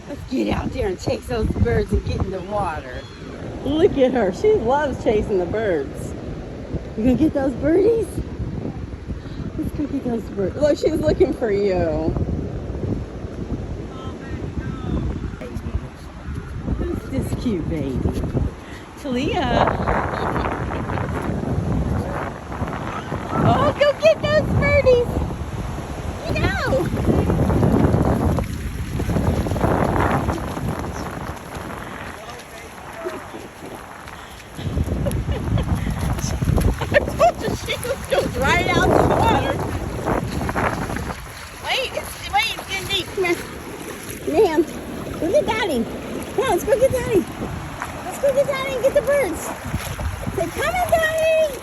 Let's get out there and chase those birds and get in the water. Look at her. She loves chasing the birds. You gonna get those birdies? Let's go get those birds. Look, she's looking for you. Who's this cute baby? Talia. Oh, go get those birdies. You know. She just goes right out to the water. Wait, it's getting deep. Come here. Ma'am, go get Daddy. Come on, let's go get Daddy. Let's go get Daddy and get the birds. Say, come on, Daddy.